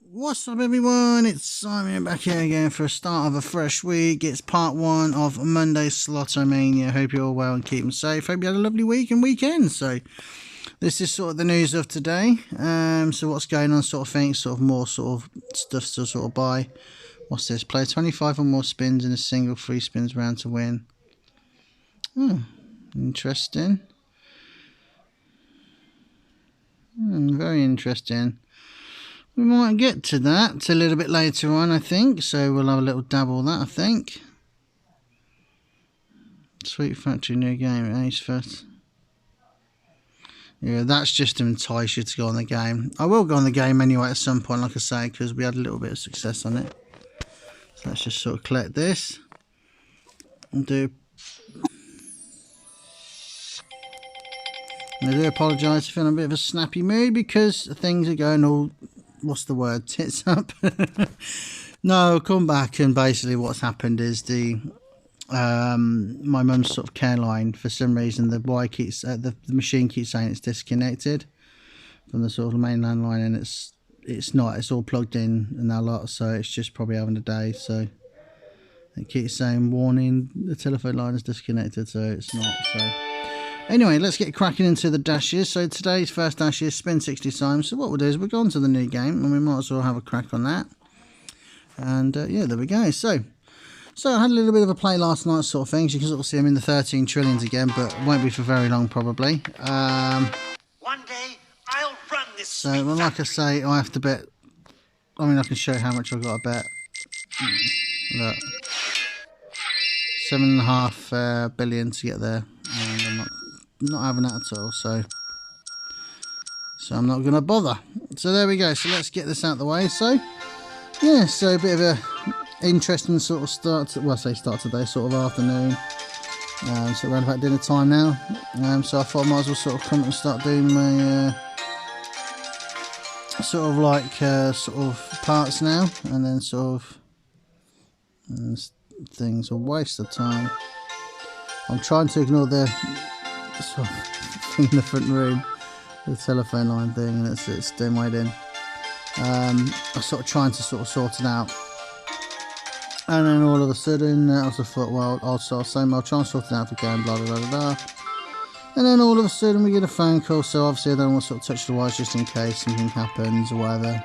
What's up everyone, it's Simon back here again for a start of a fresh week. It's part 1 of Monday's Sloto Mania. Hope you're all well and keeping safe. Hope you had a lovely week and weekend. So this is sort of the news of today. So what's going on sort of thing, sort of more sort of stuff to sort of buy. What's this? Play 25 or more spins in a single 3 spins round to win. Interesting. Very interesting. We might get to that a little bit later on, I think. So we'll have a little dabble of that, I think. Sweet Factory new game, Ace first. Yeah, that's just to entice you to go on the game. I will go on the game anyway at some point, like I say, because we had a little bit of success on it. So let's just sort of collect this. And do... I do apologise if I'm in a bit of a snappy mood because things are going all... What's the word? Tits up. No, come back and basically what's happened is the my mum's sort of care line, for some reason the wire keeps the machine keeps saying it's disconnected from the sort of main landline, and it's not. It's all plugged in and that lot, so it's just probably having a day. So it keeps saying warning, the telephone line is disconnected, so it's not. So anyway, let's get cracking into the dashes. So today's first dash is spin 60 times. So what we'll do is we'll go on to the new game and we might as well have a crack on that. And yeah, there we go. So I had a little bit of a play last night sort of things. You can sort of see I'm in the 13 trillions again, but it won't be for very long probably. One day I'll run this. So well, like I say, I have to bet. I mean, I can show you how much I've got to bet. Look, 7.5 billion to get there, and I'm not having that at all, so I'm not going to bother. So there we go. So let's get this out of the way. So yeah, so a bit of a interesting sort of start to, well, I say start today, sort of afternoon. So around about dinner time now. So I thought I might as well sort of come and start doing my sort of like sort of parts now, and then sort of things a waste of time. I'm trying to ignore the sort of thing in the front room, the telephone line thing, and it's dim right in. I'm sort of trying to sort of sort it out, and then all of a sudden I also thought, well, I'll try and sort it out again, blah blah blah blah. And then all of a sudden we get a phone call, so obviously I don't want to sort of touch the wires just in case something happens or whatever.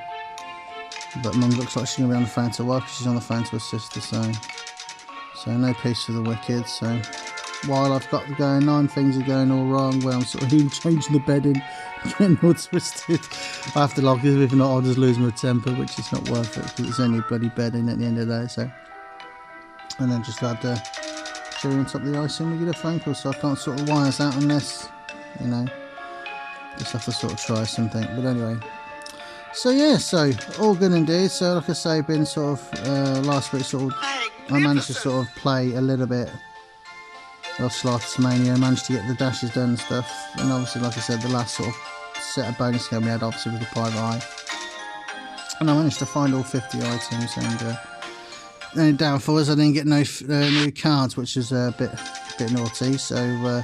But Mum looks like she's going to be on the phone to work, because she's on the phone to her sister, so no peace for the wicked. So while I've got going on, things are going all wrong, where I'm sort of even changing the bedding, getting all twisted. I have to lock it, if not I'll just lose my temper, which is not worth it, because it's only a bloody bedding at the end of the day. So, and then just add the cherry on top of the icing, we get a phone call, so I can't sort of wires out unless, you know, just have to sort of try something. But anyway, so yeah, so all good indeed. So like I say, been sort of last week sort of I managed to sort of play a little bit of Sloto Mania, managed to get the dashes done and stuff, and obviously like I said, the last sort of set of bonus game we had obviously was the private eye, and I managed to find all 50 items, and the only downfall is I didn't get no new cards, which is a bit naughty. So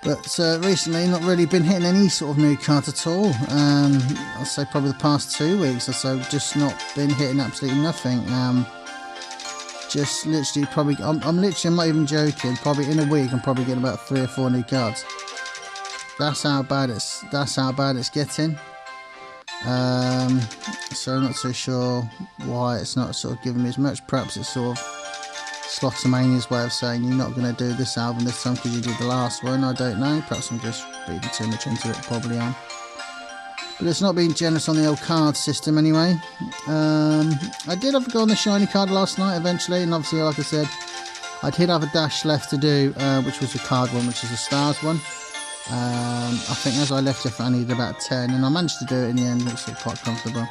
but recently not really been hitting any sort of new cards at all. I'll say probably the past 2 weeks or so, just not been hitting absolutely nothing. Just literally probably, I'm not even joking, probably in a week I'm probably getting about 3 or 4 new cards. That's how bad it's getting. So I'm not so sure why it's not sort of giving me as much. Perhaps it's sort of Sloto Mania's way of saying you're not going to do this album this time because you did the last one. I don't know, perhaps I'm just reading too much into it, probably am. But it's not being generous on the old card system anyway. I did have a go on the shiny card last night eventually, and obviously like I said, I did have a dash left to do, which was the card one, which is the stars one. I think as I left it, I needed about 10, and I managed to do it in the end. It's quite comfortable.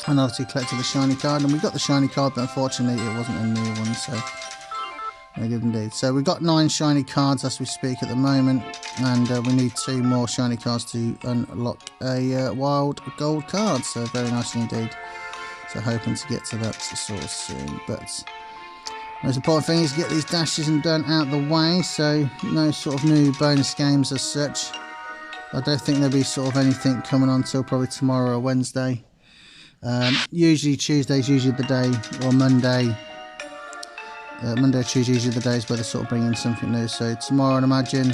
And obviously collected the shiny card, and we got the shiny card, but unfortunately it wasn't a new one, so we did indeed. So we've got 9 shiny cards as we speak at the moment, and we need 2 more shiny cards to unlock a wild gold card, so very nicely indeed. So hoping to get to that sort of soon, but most important thing is to get these dashes and done out the way, so no sort of new bonus games as such. I don't think there'll be sort of anything coming on till probably tomorrow or Wednesday. Usually Tuesday's usually the day, or Monday. Monday or Tuesday usually the days where they sort of bring in something new. So tomorrow, I'd imagine,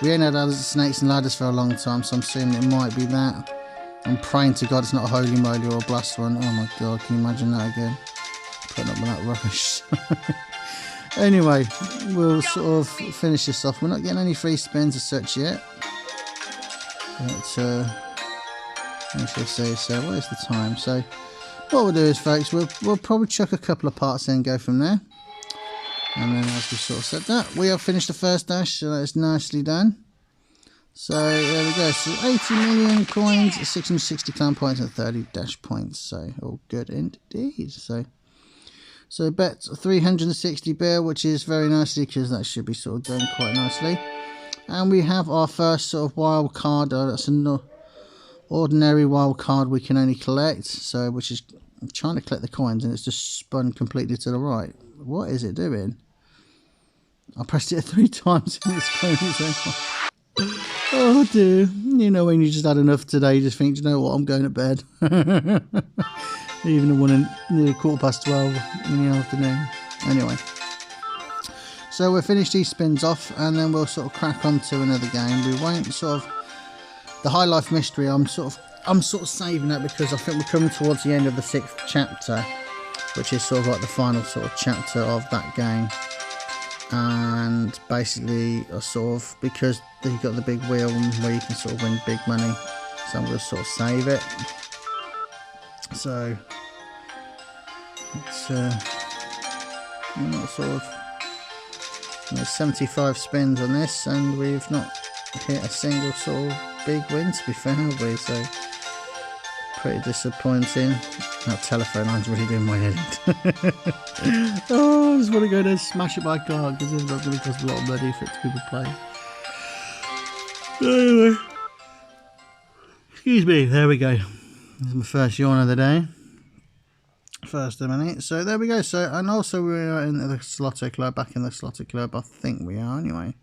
we ain't had snakes and ladders for a long time, so I'm assuming it might be that. I'm praying to God it's not a holy moly or a blast one. Oh my God, can you imagine that again? Putting up with that rubbish. Anyway, we'll sort of finish this off. We're not getting any free spins as such yet. But, I shall say so. What is the time? So, what we'll do is, folks, we'll probably chuck a couple of parts in and go from there. And then, as we sort of said that, we have finished the first dash, so that's nicely done. So, there we go. So, 80 million coins, 660 clan points, and 30 dash points. So, all good indeed. So bet 360 beer, which is very nicely, because that should be sort of done quite nicely. And we have our first sort of wild card. That's an ordinary wild card we can only collect. So, which is, I'm trying to collect the coins and it's just spun completely to the right. What is it doing? I pressed it 3 times and it's going its own. Oh dear. You know, when you just had enough today, you just think, you know what, I'm going to bed. Even nearly 12:15 in the afternoon. Anyway, so we'll finish these spins off and then we'll sort of crack on to another game. We won't sort of, the High Life Mystery, I'm sort of saving that because I think we're coming towards the end of the 6th chapter, which is sort of like the final sort of chapter of that game. And basically, because you've got the big wheel where you can sort of win big money, so I'm going to sort of save it. So it's we're not sort of, there's 75 spins on this and we've not hit a single sort of big win, to be fair, have we? So pretty disappointing. That telephone line's really doing my head. Oh, I just want to go there and smash it by car because it's not going to cost a lot of money for it to be played. Anyway, excuse me, there we go. This is my first yawn of the day. First a minute. So there we go. So, and also we are in the Sloto Club, back in the Sloto Club. I think we are anyway.